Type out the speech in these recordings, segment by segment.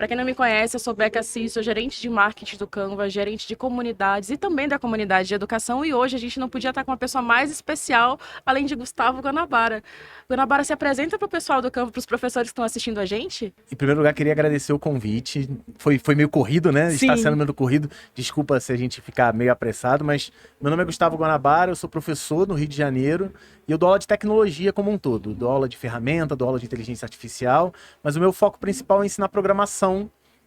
Para quem não me conhece, eu sou Beca Cis, sou gerente de marketing do Canva, gerente de comunidades e também da comunidade de educação. E hoje a gente não podia estar com uma pessoa mais especial, além de Gustavo Guanabara. Guanabara, se apresenta para o pessoal do Canva, para os professores que estão assistindo a gente. Em primeiro lugar, queria agradecer o convite. Foi meio corrido, né? Sim. Está sendo meio corrido. Desculpa se a gente ficar meio apressado, mas meu nome é Gustavo Guanabara, eu sou professor no Rio de Janeiro e eu dou aula de tecnologia como um todo. Dou aula de ferramenta, dou aula de inteligência artificial, mas o meu foco principal é ensinar programação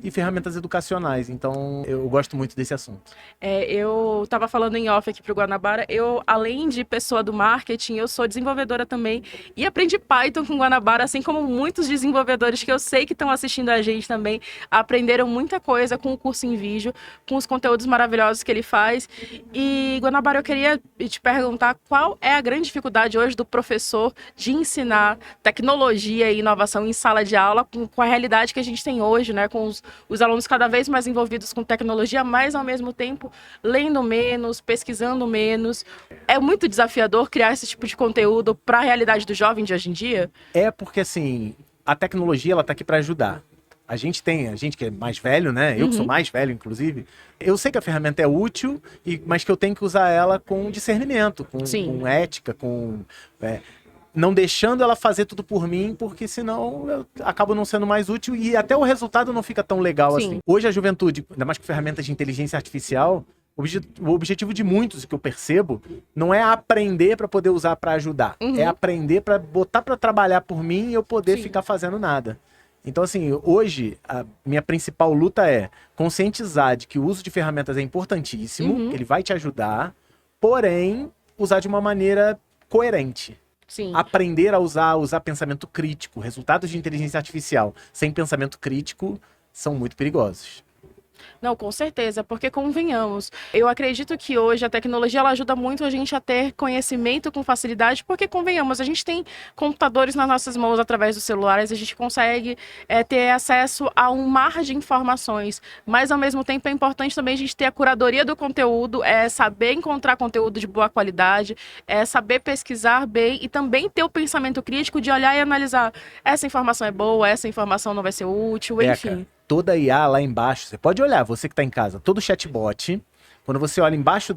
e ferramentas educacionais. Então, eu gosto muito desse assunto. Eu estava falando em off aqui para o Guanabara, além de pessoa do marketing, eu sou desenvolvedora também e aprendi Python com o Guanabara, assim como muitos desenvolvedores que eu sei que estão assistindo a gente também, aprenderam muita coisa com o curso em vídeo, com os conteúdos maravilhosos que ele faz. E, Guanabara, eu queria te perguntar qual é a grande dificuldade hoje do professor de ensinar tecnologia e inovação em sala de aula com a realidade que a gente tem hoje, né, com os alunos cada vez mais envolvidos com tecnologia, mas ao mesmo tempo lendo menos, pesquisando menos. É muito desafiador criar esse tipo de conteúdo para a realidade do jovem de hoje em dia? É porque, assim, a tecnologia, ela tá aqui para ajudar. A gente que é mais velho, né? Eu que sou mais velho, inclusive, eu sei que a ferramenta é útil, mas que eu tenho que usar ela com discernimento, com ética, não deixando ela fazer tudo por mim, porque senão eu acabo não sendo mais útil e até o resultado não fica tão legal assim. Hoje a juventude, ainda mais com ferramentas de inteligência artificial, o objetivo de muitos, que eu percebo, não é aprender para poder usar para ajudar. É aprender para botar para trabalhar por mim e eu poder ficar fazendo nada. Então, assim, hoje a minha principal luta é conscientizar de que o uso de ferramentas é importantíssimo, que ele vai te ajudar, porém, usar de uma maneira coerente. Sim. Aprender a usar pensamento crítico. Resultados de inteligência artificial sem pensamento crítico são muito perigosos. Não, com certeza, porque convenhamos, eu acredito que hoje a tecnologia ela ajuda muito a gente a ter conhecimento com facilidade, porque convenhamos, a gente tem computadores nas nossas mãos através dos celulares, a gente consegue ter acesso a um mar de informações, mas ao mesmo tempo é importante também a gente ter a curadoria do conteúdo, saber encontrar conteúdo de boa qualidade, saber pesquisar bem e também ter o pensamento crítico de olhar e analisar, essa informação é boa, essa informação não vai ser útil, enfim. Toda IA lá embaixo, você pode olhar, você que está em casa, todo chatbot, quando você olha embaixo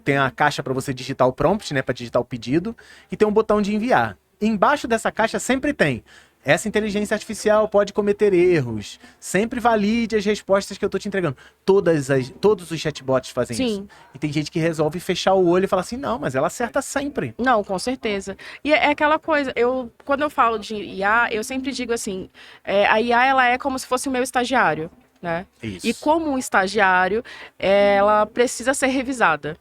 tem a caixa para você digitar o prompt, né, para digitar o pedido, e tem um botão de enviar. Embaixo dessa caixa sempre tem: essa inteligência artificial pode cometer erros, sempre valide as respostas que eu tô te entregando. Todos os chatbots fazem isso. E tem gente que resolve fechar o olho e falar assim, não, mas ela acerta sempre. Não, com certeza. E é aquela coisa, quando eu falo de IA, eu sempre digo assim, a IA ela é como se fosse o meu estagiário, né? Isso. E como um estagiário, ela precisa ser revisada.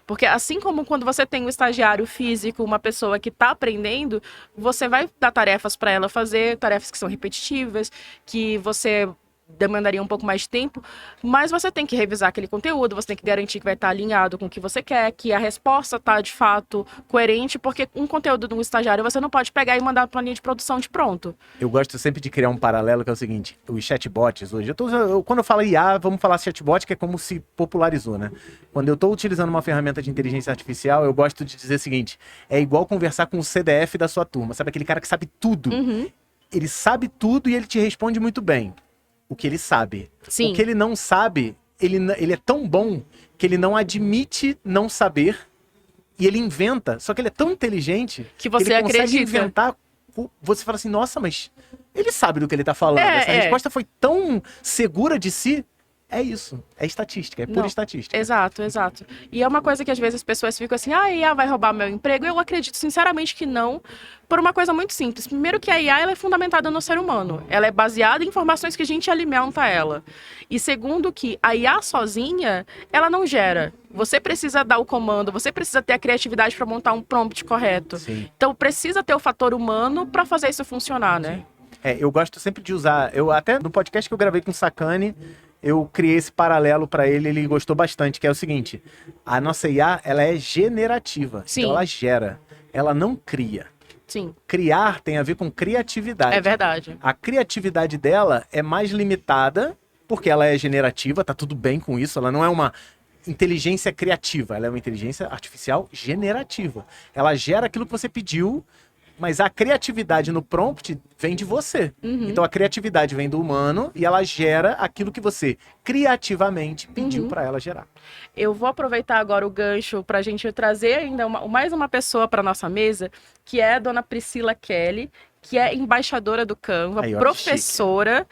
Porque assim como quando você tem um estagiário físico, uma pessoa que está aprendendo, você vai dar tarefas para ela fazer, tarefas que são repetitivas, que você demandaria um pouco mais de tempo, mas você tem que revisar aquele conteúdo, você tem que garantir que vai estar alinhado com o que você quer, que a resposta está de fato coerente, porque um conteúdo de um estagiário você não pode pegar e mandar para a linha de produção de pronto. Eu gosto sempre de criar um paralelo que é o seguinte: os chatbots hoje, quando eu falo IA, vamos falar chatbot, que é como se popularizou, né? Quando eu estou utilizando uma ferramenta de inteligência artificial, eu gosto de dizer o seguinte: é igual conversar com o CDF da sua turma, sabe aquele cara que sabe tudo? Ele sabe tudo e ele te responde muito bem. O que ele sabe. Sim. O que ele não sabe, ele é tão bom que ele não admite não saber e ele inventa. Só que ele é tão inteligente que você ele consegue acredita. Inventar. Você fala assim, nossa, mas ele sabe do que ele tá falando. Essa resposta foi tão segura de si. É isso. É estatística. É pura estatística. Exato, exato. E é uma coisa que às vezes as pessoas ficam assim, a IA vai roubar meu emprego. Eu acredito sinceramente que não, por uma coisa muito simples. Primeiro que a IA ela é fundamentada no ser humano. Ela é baseada em informações que a gente alimenta ela. E segundo que a IA sozinha, ela não gera. Você precisa dar o comando, você precisa ter a criatividade para montar um prompt correto. Sim. Então precisa ter o fator humano para fazer isso funcionar, né? Eu gosto sempre de usar... Até no podcast que eu gravei com o Sakane, eu criei esse paralelo para ele gostou bastante, que é o seguinte: a nossa IA, ela é generativa. Sim. Então ela gera, ela não cria. Sim. Criar tem a ver com criatividade. É verdade. A criatividade dela é mais limitada, porque ela é generativa, tá tudo bem com isso, ela não é uma inteligência criativa, ela é uma inteligência artificial generativa. Ela gera aquilo que você pediu Mas a criatividade no prompt vem de você. Então a criatividade vem do humano e ela gera aquilo que você criativamente pediu para ela gerar. Eu vou aproveitar agora o gancho para a gente trazer ainda mais uma pessoa para nossa mesa, que é a dona Priscila Kelly, que é embaixadora do Canva, Aí, ó, professora,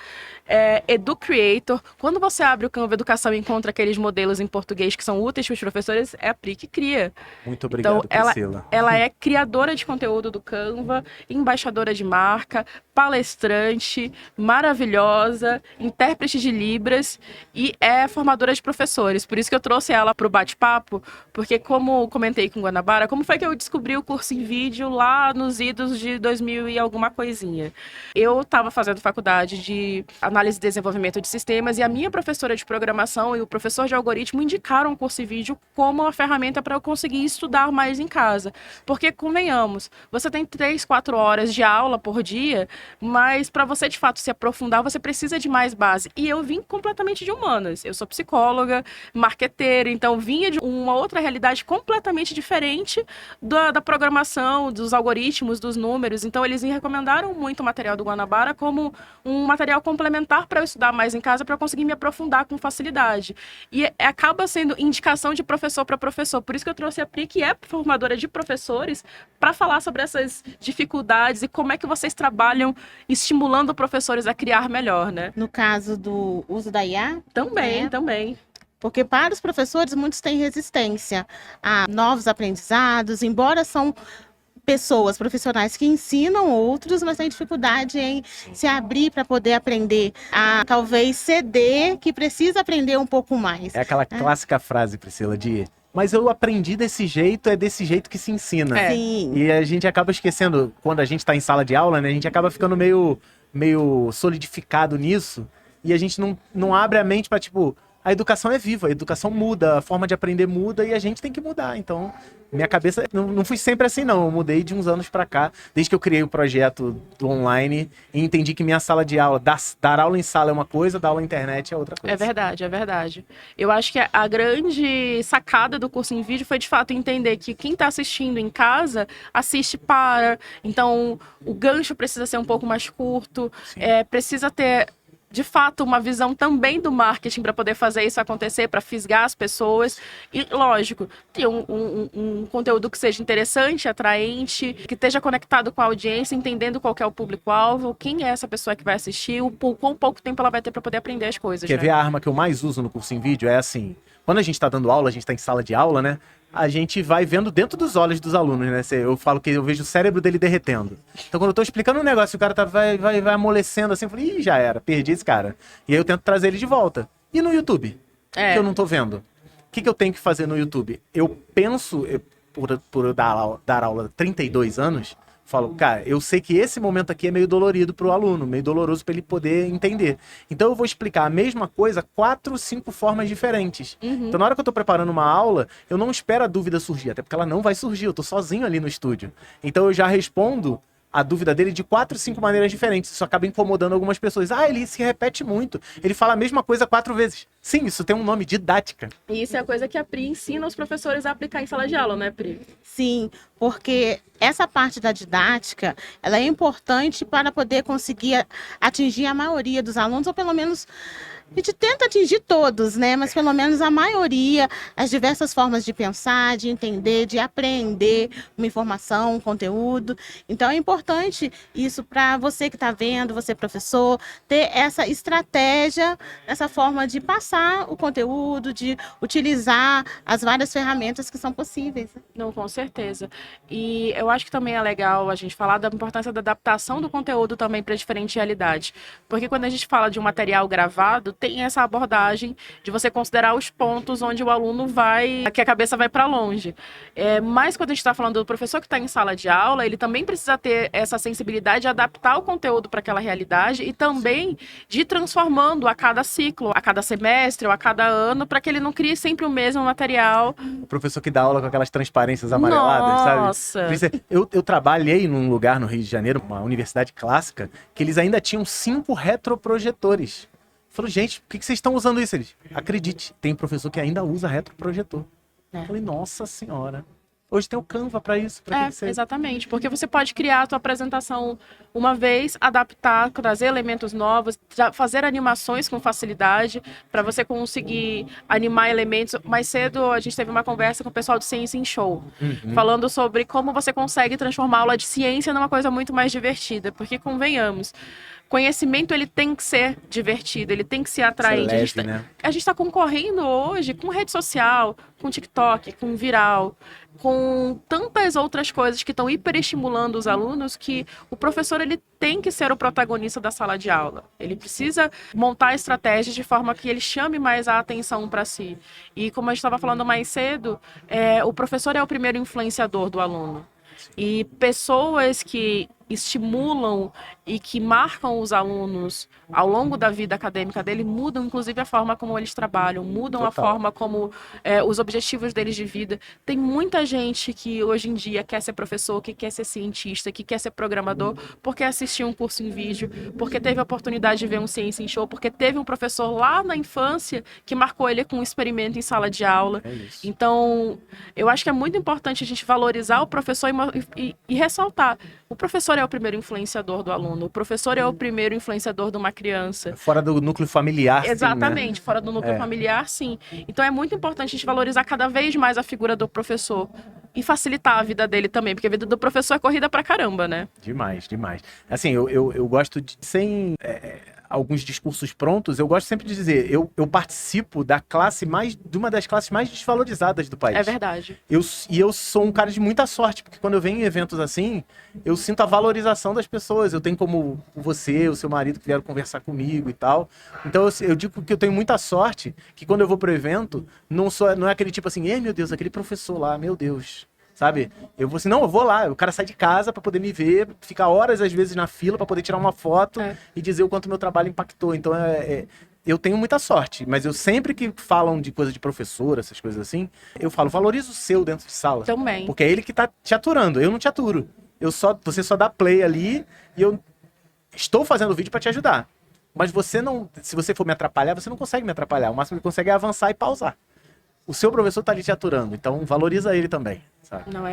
Educreator. Quando você abre o Canva Educação e encontra aqueles modelos em português que são úteis para os professores, é a Pri que cria. Muito obrigado, então, Priscila. Ela é criadora de conteúdo do Canva, embaixadora de marca, palestrante, maravilhosa, intérprete de Libras e é formadora de professores. Por isso que eu trouxe ela para o bate-papo, porque como comentei com Guanabara, como foi que eu descobri o curso em vídeo lá nos idos de 2000 e alguma coisinha. Eu estava fazendo faculdade de análise e desenvolvimento de sistemas e a minha professora de programação e o professor de algoritmo indicaram o curso em vídeo como uma ferramenta para eu conseguir estudar mais em casa. Porque, convenhamos, você tem 3, 4 horas de aula por dia, mas para você, de fato, se aprofundar, você precisa de mais base. E eu vim completamente de humanas. Eu sou psicóloga, marqueteira, então vinha de uma outra realidade completamente diferente da programação, dos algoritmos, dos números. Então, eles me recomendaram muito o material do Guanabara como um material complementar para eu estudar mais em casa, para eu conseguir me aprofundar com facilidade. E acaba sendo indicação de professor para professor. Por isso que eu trouxe a Pri, que é formadora de professores, para falar sobre essas dificuldades e como é que vocês trabalham estimulando professores a criar melhor, né? No caso do uso da IA? Também. Porque para os professores, muitos têm resistência a novos aprendizados, embora são pessoas profissionais que ensinam outros, mas têm dificuldade em se abrir para poder aprender, a talvez ceder, que precisa aprender um pouco mais. É aquela clássica frase, Priscila, de mas eu aprendi desse jeito, é desse jeito que se ensina. Sim. E a gente acaba esquecendo, quando a gente está em sala de aula, né, a gente acaba ficando meio solidificado nisso, e a gente não abre a mente para, tipo, a educação é viva, a educação muda, a forma de aprender muda e a gente tem que mudar. Então, minha cabeça não fui sempre assim, não. Eu mudei de uns anos pra cá, desde que eu criei o projeto do online e entendi que minha sala de aula, dar aula em sala é uma coisa, dar aula na internet é outra coisa. É verdade. Eu acho que a grande sacada do curso em vídeo foi, de fato, entender que quem está assistindo em casa, assiste para. Então, o gancho precisa ser um pouco mais curto, precisa ter, de fato, uma visão também do marketing para poder fazer isso acontecer, para fisgar as pessoas. E, lógico, ter um conteúdo que seja interessante, atraente, que esteja conectado com a audiência, entendendo qual que é o público-alvo, quem é essa pessoa que vai assistir, quão pouco tempo ela vai ter para poder aprender as coisas. Quer né? ver a arma que eu mais uso no curso em vídeo? É assim, quando a gente está dando aula, a gente está em sala de aula, né? A gente vai vendo dentro dos olhos dos alunos, né? Eu falo que eu vejo o cérebro dele derretendo. Então, quando eu tô explicando um negócio, o cara vai amolecendo assim, eu falo, ih, já era, perdi esse cara. E aí eu tento trazer ele de volta. E no YouTube? Que eu não tô vendo. O que eu tenho que fazer no YouTube? Eu penso, por eu dar aula há 32 anos, falo, cara, eu sei que esse momento aqui é meio dolorido pro aluno, meio doloroso para ele poder entender. Então eu vou explicar a mesma coisa 4, 5 formas diferentes. Então na hora que eu tô preparando uma aula, eu não espero a dúvida surgir, até porque ela não vai surgir, eu tô sozinho ali no estúdio. Então eu já respondo a dúvida dele de 4, 5 maneiras diferentes. Isso acaba incomodando algumas pessoas. Ele se repete muito. Ele fala a mesma coisa 4 vezes. Sim, isso tem um nome, didática. E isso é a coisa que a Pri ensina os professores a aplicar em sala de aula, né, Pri? Sim, porque essa parte da didática, ela é importante para poder conseguir atingir a maioria dos alunos, ou pelo menos a gente tenta atingir todos, né? Mas pelo menos a maioria, as diversas formas de pensar, de entender, de aprender uma informação, um conteúdo. Então é importante isso para você que está vendo, você professor, ter essa estratégia, essa forma de passar o conteúdo, de utilizar as várias ferramentas que são possíveis. Não, com certeza. E eu acho que também é legal a gente falar da importância da adaptação do conteúdo também para diferentes realidades. Porque quando a gente fala de um material gravado, tem essa abordagem de você considerar os pontos onde o aluno que a cabeça vai para longe. Mas quando a gente está falando do professor que está em sala de aula, ele também precisa ter essa sensibilidade de adaptar o conteúdo para aquela realidade e também de ir transformando a cada ciclo, a cada semestre ou a cada ano, para que ele não crie sempre o mesmo material. O professor que dá aula com aquelas transparências amareladas, Nossa. sabe? Eu trabalhei num lugar no Rio de Janeiro, uma universidade clássica, que eles ainda tinham 5 retroprojetores. Eu falei, gente, por que vocês estão usando isso? Eles, acredite, tem professor que ainda usa retroprojetor. Eu falei, nossa senhora. Hoje tem o Canva para isso. Pra que você... Exatamente, porque você pode criar a tua apresentação uma vez, adaptar, trazer elementos novos, fazer animações com facilidade, para você conseguir animar elementos. Mais cedo a gente teve uma conversa com o pessoal do Ciência em Show, falando sobre como você consegue transformar a aula de ciência numa coisa muito mais divertida, porque convenhamos, conhecimento ele tem que ser divertido, ele tem que ser atraente. Leve, né? A gente está concorrendo hoje com rede social, com TikTok, com Viral, com tantas outras coisas que estão hiperestimulando os alunos, que o professor ele tem que ser o protagonista da sala de aula. Ele precisa montar estratégias de forma que ele chame mais a atenção para si. E como a gente estava falando mais cedo, o professor é o primeiro influenciador do aluno. E pessoas que estimulam e que marcam os alunos ao longo da vida acadêmica dele mudam, inclusive, a forma como eles trabalham, mudam a forma como os objetivos deles de vida. Tem muita gente que hoje em dia quer ser professor, que quer ser cientista, que quer ser programador, porque assistiu um curso em vídeo, porque teve a oportunidade de ver um Ciência em Show, porque teve um professor lá na infância que marcou ele com um experimento em sala de aula. Então, eu acho que é muito importante a gente valorizar o professor e ressaltar. O professor é o primeiro influenciador do aluno, o professor é o primeiro influenciador de uma criança. Fora do núcleo familiar, Exatamente, sim, né? Fora do núcleo familiar, sim. Então é muito importante a gente valorizar cada vez mais a figura do professor e facilitar a vida dele também, porque a vida do professor é corrida pra caramba, né? Demais, demais. Assim, eu gosto de, sem alguns discursos prontos, eu gosto sempre de dizer, eu participo de uma das classes mais desvalorizadas do país. É verdade. E eu sou um cara de muita sorte, porque quando eu venho em eventos assim, eu sinto a valorização das pessoas. Eu tenho como você, o seu marido, que vieram conversar comigo e tal. Então eu digo que eu tenho muita sorte, que quando eu vou pro evento, não é aquele tipo assim, meu Deus, aquele professor lá, meu Deus. Sabe? Eu vou assim, não, eu vou lá. O cara sai de casa pra poder me ver, fica horas às vezes na fila pra poder tirar uma foto e dizer o quanto meu trabalho impactou. Então eu tenho muita sorte, mas eu sempre que falam de coisa de professor, essas coisas assim, eu falo, valoriza o seu dentro de sala. Também. Porque é ele que tá te aturando, eu não te aturo. Você só dá play ali e eu estou fazendo o vídeo pra te ajudar. Mas você não, se você for me atrapalhar, você não consegue me atrapalhar. O máximo que consegue é avançar e pausar. O seu professor tá ali te aturando, então valoriza ele também, sabe? Não,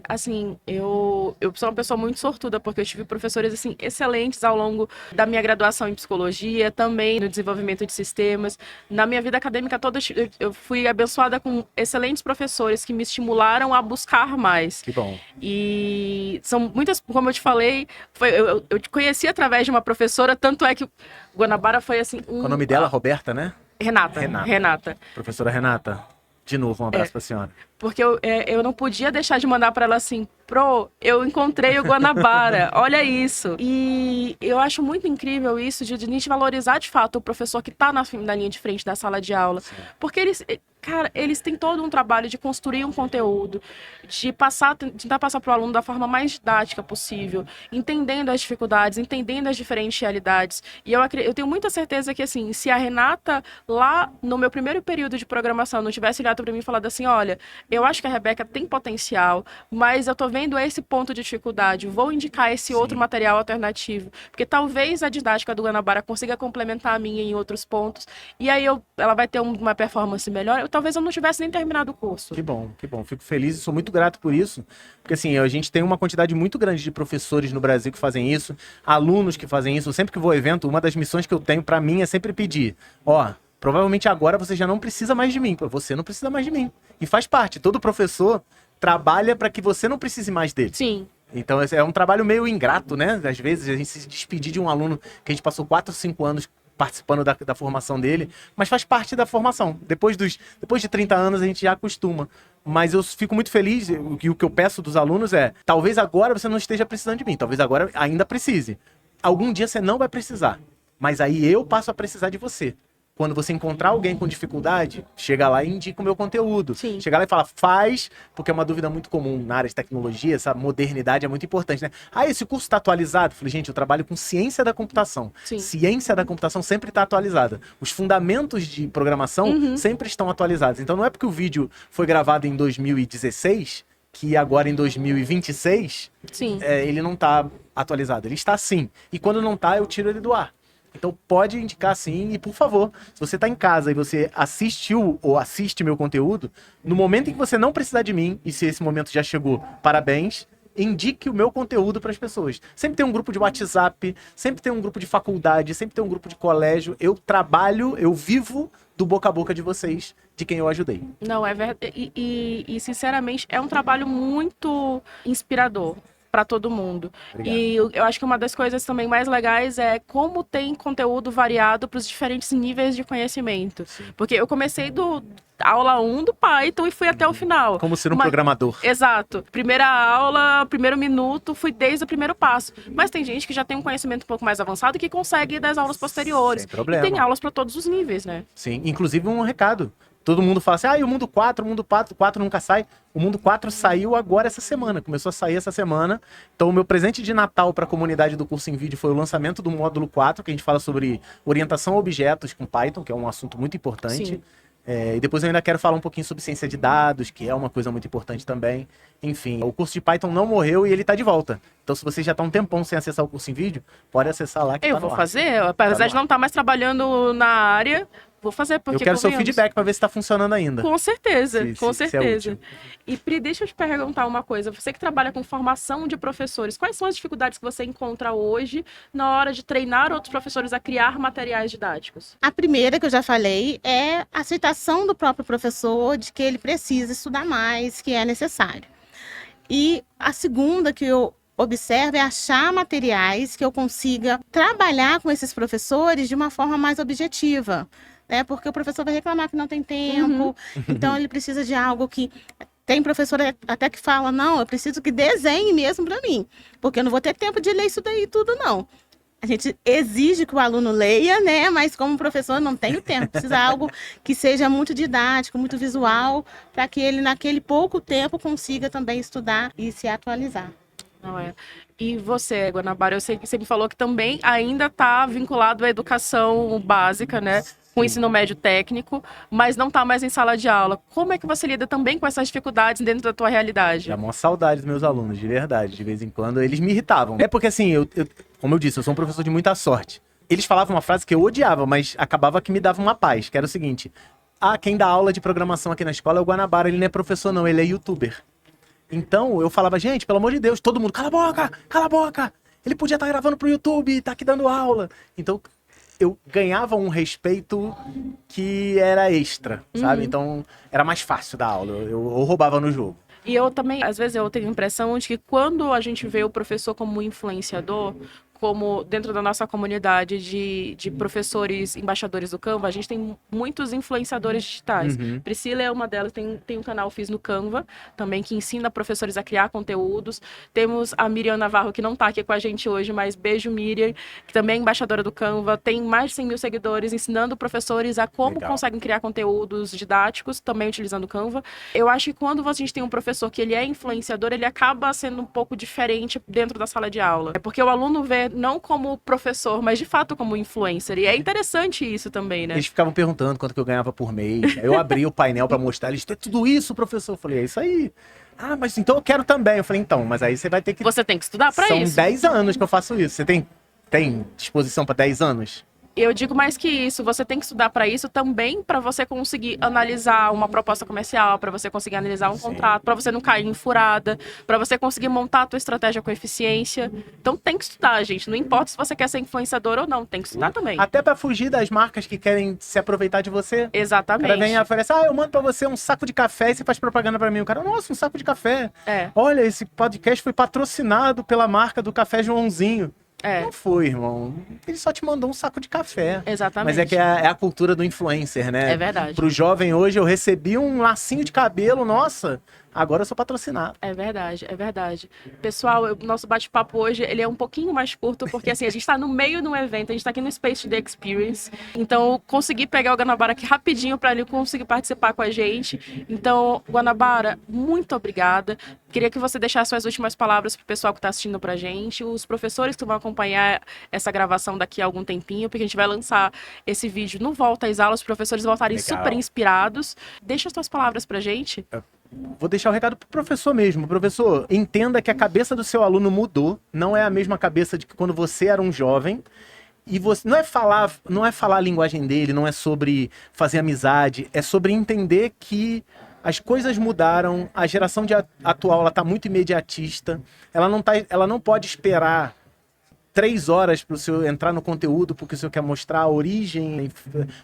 assim, eu sou uma pessoa muito sortuda, porque eu tive professores, assim, excelentes ao longo da minha graduação em psicologia, também no desenvolvimento de sistemas. Na minha vida acadêmica toda, eu fui abençoada com excelentes professores que me estimularam a buscar mais. Que bom. E são muitas, como eu te falei, eu te conheci através de uma professora, tanto é que Guanabara foi, assim... O nome dela, Roberta, né? Renata. Professora Renata, de novo, um abraço pra senhora. Porque eu não podia deixar de mandar para ela assim, eu encontrei o Guanabara, olha isso. E eu acho muito incrível isso, de a gente valorizar de fato o professor que está na linha de frente da sala de aula. Sim. Porque eles têm todo um trabalho de construir um conteúdo, de tentar passar para o aluno da forma mais didática possível, entendendo as dificuldades, entendendo as diferentes realidades. E eu tenho muita certeza que, assim, se a Renata, lá no meu primeiro período de programação, não tivesse olhado para mim e falado assim, olha, eu acho que a Rebeca tem potencial, mas eu tô vendo esse ponto de dificuldade, vou indicar esse outro material alternativo, porque talvez a didática do Guanabara consiga complementar a minha em outros pontos, e aí ela vai ter uma performance melhor, talvez eu não tivesse nem terminado o curso. Que bom, fico feliz e sou muito grato por isso, porque assim, a gente tem uma quantidade muito grande de professores no Brasil que fazem isso, alunos que fazem isso. Sempre que vou ao evento, uma das missões que eu tenho pra mim é sempre pedir, provavelmente agora você já não precisa mais de mim, você não precisa mais de mim. E faz parte, todo professor trabalha para que você não precise mais dele. Sim. Então é um trabalho meio ingrato, né? Às vezes a gente se despedir de um aluno que a gente passou 4 ou 5 anos participando da formação dele, mas faz parte da formação. Depois de 30 anos a gente já acostuma. Mas eu fico muito feliz, e o que eu peço dos alunos é, talvez agora você não esteja precisando de mim, talvez agora ainda precise. Algum dia você não vai precisar, mas aí eu passo a precisar de você. Quando você encontrar alguém com dificuldade, chega lá e indica o meu conteúdo. Sim. Chega lá e fala, faz, porque é uma dúvida muito comum na área de tecnologia, essa modernidade é muito importante, né? Esse curso está atualizado? Eu falei, gente, eu trabalho com ciência da computação. Sim. Ciência da computação sempre está atualizada. Os fundamentos de programação sempre estão atualizados. Então não é porque o vídeo foi gravado em 2016, que agora em 2026, ele não está atualizado. Ele está sim. E quando não está, eu tiro ele do ar. Então pode indicar sim, e por favor, se você está em casa e você assistiu ou assiste meu conteúdo, no momento em que você não precisar de mim, e se esse momento já chegou, parabéns, indique o meu conteúdo para as pessoas. Sempre tem um grupo de WhatsApp, sempre tem um grupo de faculdade, sempre tem um grupo de colégio. Eu trabalho, eu vivo do boca a boca de vocês, de quem eu ajudei. Não, é verdade. E, sinceramente, é um trabalho muito inspirador para todo mundo. Obrigado. E eu acho que uma das coisas também mais legais é como tem conteúdo variado para os diferentes níveis de conhecimento. Sim. Porque eu comecei do aula 1 do Python e fui até o final. Como ser um programador. Exato. Primeira aula, primeiro minuto, fui desde o primeiro passo. Mas tem gente que já tem um conhecimento um pouco mais avançado e que consegue ir das aulas posteriores. Sem problema. E tem aulas para todos os níveis, né? Sim, inclusive um recado. Todo mundo fala assim, e o mundo 4 nunca sai. O mundo 4 saiu agora essa semana, começou a sair essa semana. Então o meu presente de Natal para a comunidade do curso em vídeo foi o lançamento do módulo 4, que a gente fala sobre orientação a objetos com Python, que é um assunto muito importante. Sim. E depois eu ainda quero falar um pouquinho sobre ciência de dados, que é uma coisa muito importante também. Enfim, o curso de Python não morreu e ele está de volta. Então se você já está um tempão sem acessar o curso em vídeo, pode acessar lá que Eu tá no vou ar. fazer, apesar de não estar mais trabalhando na área, vou fazer porque Eu quero seu convenhamos. feedback para ver se está funcionando ainda. Com certeza, com se é certeza. útil. E Pri, deixa eu te perguntar uma coisa. Você que trabalha com formação de professores, quais são as dificuldades que você encontra hoje na hora de treinar outros professores a criar materiais didáticos? A primeira que eu já falei é a aceitação do próprio professor de que ele precisa estudar mais, que é necessário. E a segunda que eu observo é achar materiais que eu consiga trabalhar com esses professores de uma forma mais objetiva. Porque o professor vai reclamar que não tem tempo, então ele precisa de algo que... Tem professor até que fala, não, eu preciso que desenhe mesmo para mim, porque eu não vou ter tempo de ler isso daí tudo, não. A gente exige que o aluno leia, né? Mas como professor não tem o tempo, precisa de algo que seja muito didático, muito visual, para que ele naquele pouco tempo consiga também estudar e se atualizar. Não é. E você, Guanabara, eu sei que você me falou que também ainda está vinculado à educação básica, né? Com o ensino médio técnico, mas não está mais em sala de aula. Como é que você lida também com essas dificuldades dentro da tua realidade? É uma saudade dos meus alunos, de verdade. De vez em quando eles me irritavam. É porque assim, como eu disse, eu sou um professor de muita sorte. Eles falavam uma frase que eu odiava, mas acabava que me dava uma paz, que era o seguinte: quem dá aula de programação aqui na escola é o Guanabara, ele não é professor não, ele é youtuber. Então eu falava, gente, pelo amor de Deus, todo mundo, cala a boca, ele podia estar gravando pro YouTube, tá aqui dando aula. Então eu ganhava um respeito que era extra, sabe? Então era mais fácil dar aula, eu roubava no jogo. E eu também, às vezes eu tenho a impressão de que quando a gente vê o professor como influenciador, como dentro da nossa comunidade de professores embaixadores do Canva, a gente tem muitos influenciadores digitais. Priscila é uma delas, tem um canal Fiz no Canva, também, que ensina professores a criar conteúdos. Temos a Miriam Navarro, que não está aqui com a gente hoje, mas beijo, Miriam, que também é embaixadora do Canva, tem mais de 100 mil seguidores, ensinando professores a como conseguem criar conteúdos didáticos, também utilizando o Canva. Eu acho que quando a gente tem um professor que ele é influenciador, ele acaba sendo um pouco diferente dentro da sala de aula. É porque o aluno vê não como professor, mas de fato como influencer. E é interessante isso também, né? Eles ficavam perguntando quanto que eu ganhava por mês. Aí eu abri o painel pra mostrar. Eles, é tudo isso, professor? Eu falei, é isso aí. Mas então eu quero também. Eu falei, então, mas aí você vai ter que... Você tem que estudar pra isso. São 10 anos que eu faço isso. Você tem disposição pra 10 anos? Eu digo mais que isso, você tem que estudar para isso também, para você conseguir analisar uma proposta comercial, para você conseguir analisar um contrato, para você não cair em furada, para você conseguir montar a tua estratégia com eficiência. Então tem que estudar, gente. Não importa se você quer ser influenciador ou não, tem que estudar também. Até para fugir das marcas que querem se aproveitar de você. Exatamente. O cara vem e oferece, eu mando para você um saco de café e você faz propaganda para mim. O cara, nossa, um saco de café. Olha, esse podcast foi patrocinado pela marca do Café Joãozinho. Não foi, irmão. Ele só te mandou um saco de café. Exatamente. Mas é que é a cultura do influencer, né? É verdade. Pro jovem hoje, eu recebi um lacinho de cabelo, nossa, agora eu sou patrocinado. É verdade, é verdade. Pessoal, o nosso bate-papo hoje, ele é um pouquinho mais curto, porque assim, a gente tá no meio de um evento, a gente tá aqui no Space Today Experience, então eu consegui pegar o Guanabara aqui rapidinho para ele conseguir participar com a gente. Então, Guanabara, muito obrigada. Queria que você deixasse suas últimas palavras pro pessoal que tá assistindo pra gente, os professores que vão acompanhar essa gravação daqui a algum tempinho, porque a gente vai lançar esse vídeo no Volta às Aulas, os professores voltarem super inspirados. Deixa as suas palavras pra gente. Vou deixar o recado pro professor mesmo. Professor, entenda que a cabeça do seu aluno mudou, não é a mesma cabeça de que quando você era um jovem. E você não é falar a linguagem dele, não é sobre fazer amizade, é sobre entender que as coisas mudaram, a geração atual ela tá muito imediatista, ela não pode esperar 3 horas para o senhor entrar no conteúdo, porque o senhor quer mostrar a origem,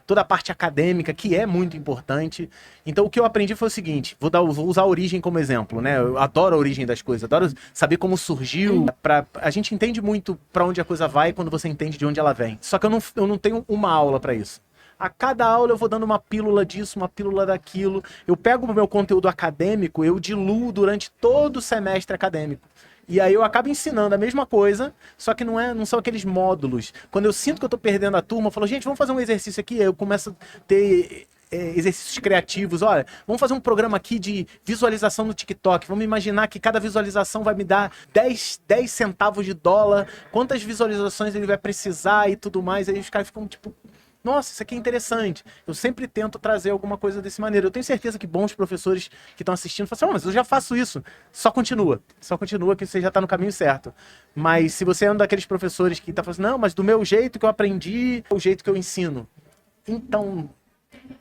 toda a parte acadêmica, que é muito importante. Então, o que eu aprendi foi o seguinte, vou usar a origem como exemplo, né? Eu adoro a origem das coisas, adoro saber como surgiu. A gente entende muito para onde a coisa vai quando você entende de onde ela vem. Só que eu não tenho uma aula para isso. A cada aula eu vou dando uma pílula disso, uma pílula daquilo. Eu pego o meu conteúdo acadêmico, eu diluo durante todo o semestre acadêmico. E aí eu acabo ensinando a mesma coisa, só que não são aqueles módulos. Quando eu sinto que eu tô perdendo a turma, eu falo, gente, vamos fazer um exercício aqui. Aí eu começo a ter exercícios criativos. Olha, vamos fazer um programa aqui de visualização no TikTok. Vamos imaginar que cada visualização vai me dar 10 centavos de dólar. Quantas visualizações ele vai precisar e tudo mais. Aí os caras ficam tipo... Nossa, isso aqui é interessante. Eu sempre tento trazer alguma coisa desse maneira. Eu tenho certeza que bons professores que estão assistindo falam assim, mas eu já faço isso. Só continua que você já está no caminho certo. Mas se você é um daqueles professores que está falando assim, não, mas do meu jeito que eu aprendi, é o jeito que eu ensino. Então,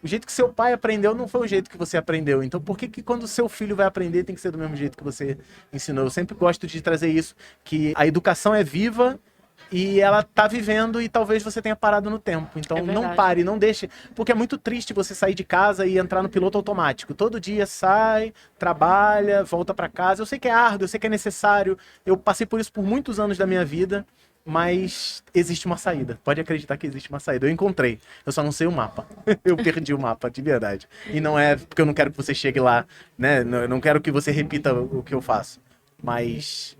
o jeito que seu pai aprendeu não foi o jeito que você aprendeu. Então, por que quando o seu filho vai aprender tem que ser do mesmo jeito que você ensinou? Eu sempre gosto de trazer isso, que a educação é viva, e ela tá vivendo e talvez você tenha parado no tempo. Então não pare, não deixe. Porque é muito triste você sair de casa e entrar no piloto automático. Todo dia sai, trabalha, volta para casa. Eu sei que é árduo, eu sei que é necessário. Eu passei por isso por muitos anos da minha vida, mas existe uma saída. Pode acreditar que existe uma saída. Eu encontrei. Eu só não sei o mapa. Eu perdi o mapa, de verdade. E não é porque eu não quero que você chegue lá, né? Eu não quero que você repita o que eu faço. Mas...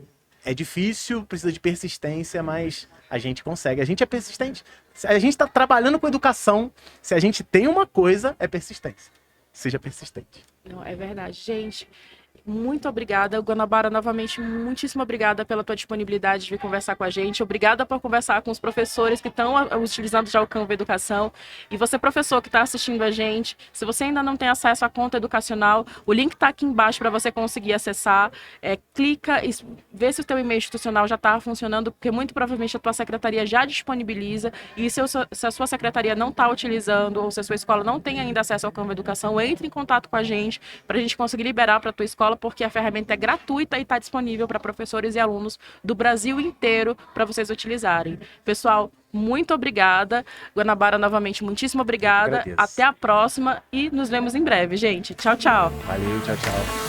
é difícil, precisa de persistência, mas a gente consegue. A gente é persistente. A gente está trabalhando com educação. Se a gente tem uma coisa, é persistência. Seja persistente. Não, é verdade. Gente, muito obrigada. Guanabara, novamente, muitíssimo obrigada pela tua disponibilidade de vir conversar com a gente. Obrigada por conversar com os professores que estão utilizando já o Canva Educação. E você, professor, que está assistindo a gente, se você ainda não tem acesso à conta educacional, o link está aqui embaixo para você conseguir acessar. Clica e vê se o teu e-mail institucional já está funcionando, porque muito provavelmente a tua secretaria já disponibiliza. E se a sua secretaria não está utilizando, ou se a sua escola não tem ainda acesso ao Canva Educação, entre em contato com a gente para a gente conseguir liberar para a tua escola, porque a ferramenta é gratuita e está disponível para professores e alunos do Brasil inteiro para vocês utilizarem. Pessoal, muito obrigada. Guanabara, novamente, muitíssimo obrigada. Agradeço. Até a próxima e nos vemos em breve, gente. Tchau, tchau. Valeu, tchau, tchau.